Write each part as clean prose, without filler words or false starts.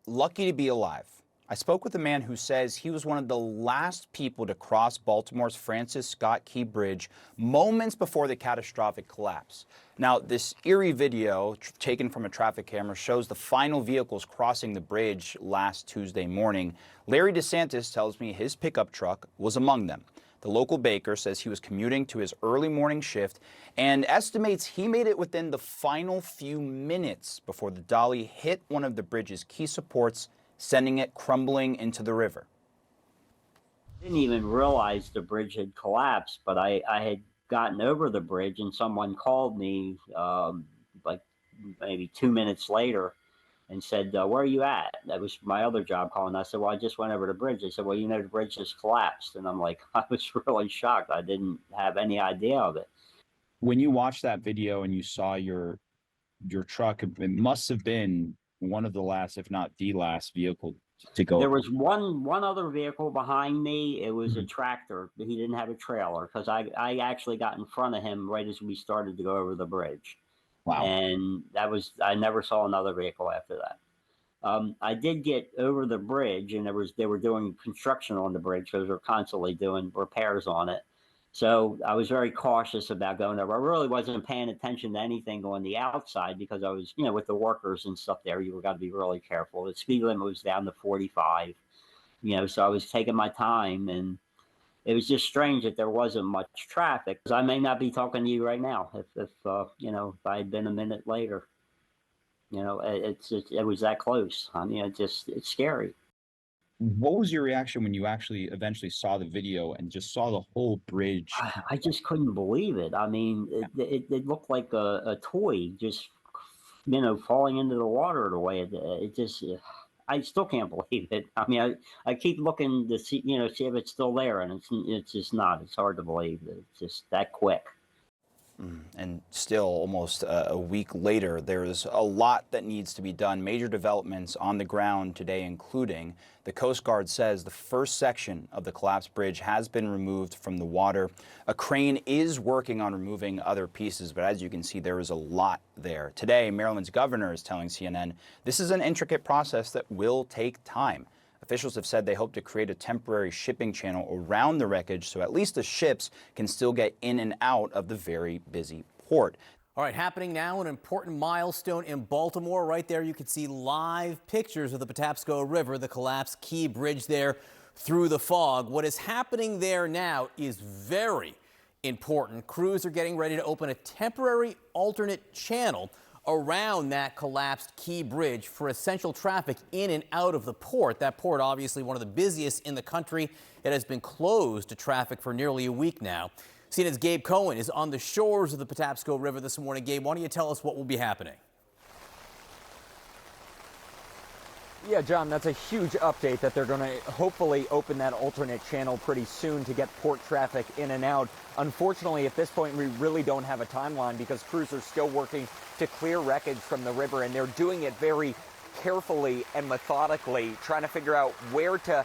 lucky to be alive. I spoke with a man who says he was one of the last people to cross Baltimore's Francis Scott Key Bridge moments before the catastrophic collapse. Now, this eerie video taken from a traffic camera shows the final vehicles crossing the bridge last Tuesday morning. Larry DeSantis tells me his pickup truck was among them. The local baker says he was commuting to his early morning shift and estimates he made it within the final few minutes before the dolly hit one of the bridge's key supports, sending it crumbling into the river. Didn't even realize the bridge had collapsed, but I had gotten over the bridge and someone called me like maybe 2 minutes later and said, where are you at? That was my other job calling. I said, well, I just went over the bridge. They said, well, you know, the bridge just collapsed. And I'm like, I was really shocked. I didn't have any idea of it. When you watched that video and you saw your truck, it must have been one of the last, if not the last vehicle to go. There was one other vehicle behind me. It was a tractor. He didn't have a trailer because I actually got in front of him right as we started to go over the bridge. Wow. And I never saw another vehicle after that. I did get over the bridge, and they were doing construction on the bridge because they're constantly doing repairs on it. So I was very cautious about going over. I really wasn't paying attention to anything on the outside because I was, you know, with the workers and stuff there, you got to be really careful. The speed limit was down to 45, you know, so I was taking my time, and it was just strange that there wasn't much traffic. I may not be talking to you right now if you know, if I had been a minute later. You know, it was that close. I mean, it's scary. What was your reaction when you actually eventually saw the video and just saw the whole bridge? I just couldn't believe it. I mean, it looked like a toy just, you know, falling into the water the way it just. I still can't believe it. I mean, I keep looking to see, you know, see if it's still there, and it's just not. It's hard to believe that it's just that quick. And still, almost a week later, there's a lot that needs to be done. Major developments on the ground today, including the Coast Guard says the first section of the collapsed bridge has been removed from the water. A crane is working on removing other pieces, but as you can see, there is a lot there. Today, Maryland's governor is telling CNN this is an intricate process that will take time. Officials have said they hope to create a temporary shipping channel around the wreckage so at least the ships can still get in and out of the very busy port. All right, happening now, an important milestone in Baltimore. Right there, you can see live pictures of the Patapsco River, the collapsed Key Bridge there through the fog. What is happening there now is very important. Crews are getting ready to open a temporary alternate channel around that collapsed Key Bridge for essential traffic in and out of the port. That port, obviously one of the busiest in the country. It has been closed to traffic for nearly a week now. CNN's Gabe Cohen is on the shores of the Patapsco River this morning. Gabe, why don't you tell us what will be happening? Yeah, John, that's a huge update that they're going to hopefully open that alternate channel pretty soon to get port traffic in and out. Unfortunately, at this point, we really don't have a timeline because crews are still working to clear wreckage from the river, and they're doing it very carefully and methodically, trying to figure out where to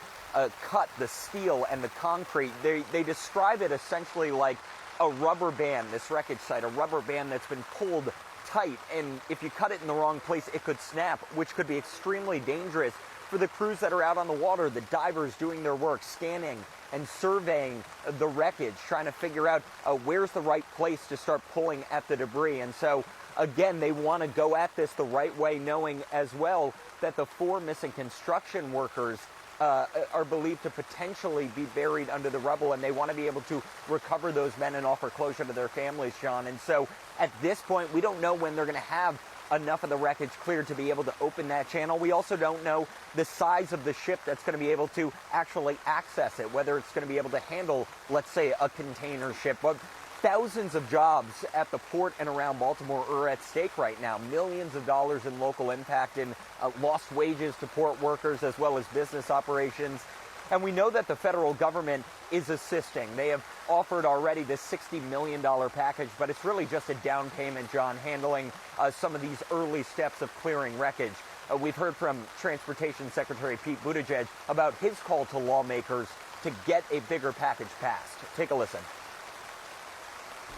cut the steel and the concrete. They describe it essentially like a rubber band, this wreckage site, a rubber band that's been pulled tight, and if you cut it in the wrong place, it could snap, which could be extremely dangerous for the crews that are out on the water, the divers doing their work, scanning and surveying the wreckage, trying to figure out where's the right place to start pulling at the debris. And so, again, they want to go at this the right way, knowing as well that the 4 missing construction workers are believed to potentially be buried under the rubble, and they want to be able to recover those men and offer closure to their families, John. And so at this point, we don't know when they're going to have enough of the wreckage cleared to be able to open that channel. We also don't know the size of the ship that's going to be able to actually access it, whether it's going to be able to handle, let's say, a container ship. But thousands of jobs at the port and around Baltimore are at stake right now. Millions of dollars in local impact in lost wages to port workers as well as business operations. And we know that the federal government is assisting. They have offered already this $60 million package, but it's really just a down payment, John, handling some of these early steps of clearing wreckage. We've heard from Transportation Secretary Pete Buttigieg about his call to lawmakers to get a bigger package passed. Take a listen.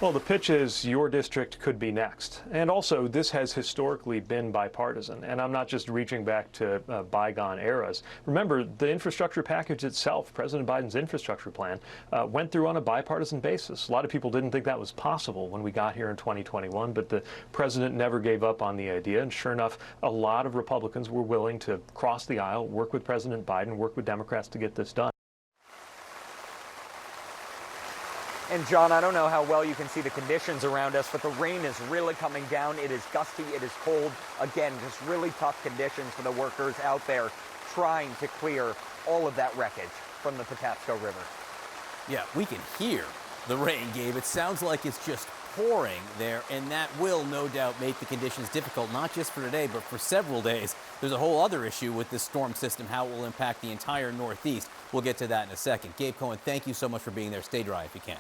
Well, the pitch is your district could be next. And also, this has historically been bipartisan. And I'm not just reaching back to bygone eras. Remember, the infrastructure package itself, President Biden's infrastructure plan, went through on a bipartisan basis. A lot of people didn't think that was possible when we got here in 2021, but the president never gave up on the idea. And sure enough, a lot of Republicans were willing to cross the aisle, work with President Biden, work with Democrats to get this done. And John, I don't know how well you can see the conditions around us, but the rain is really coming down. It is gusty, it is cold. Again, just really tough conditions for the workers out there trying to clear all of that wreckage from the Patapsco River. Yeah, we can hear the rain, Gabe. It sounds like it's just pouring there, and that will no doubt make the conditions difficult, not just for today, but for several days. There's a whole other issue with this storm system, how it will impact the entire Northeast. We'll get to that in a second. Gabe Cohen, thank you so much for being there. Stay dry if you can.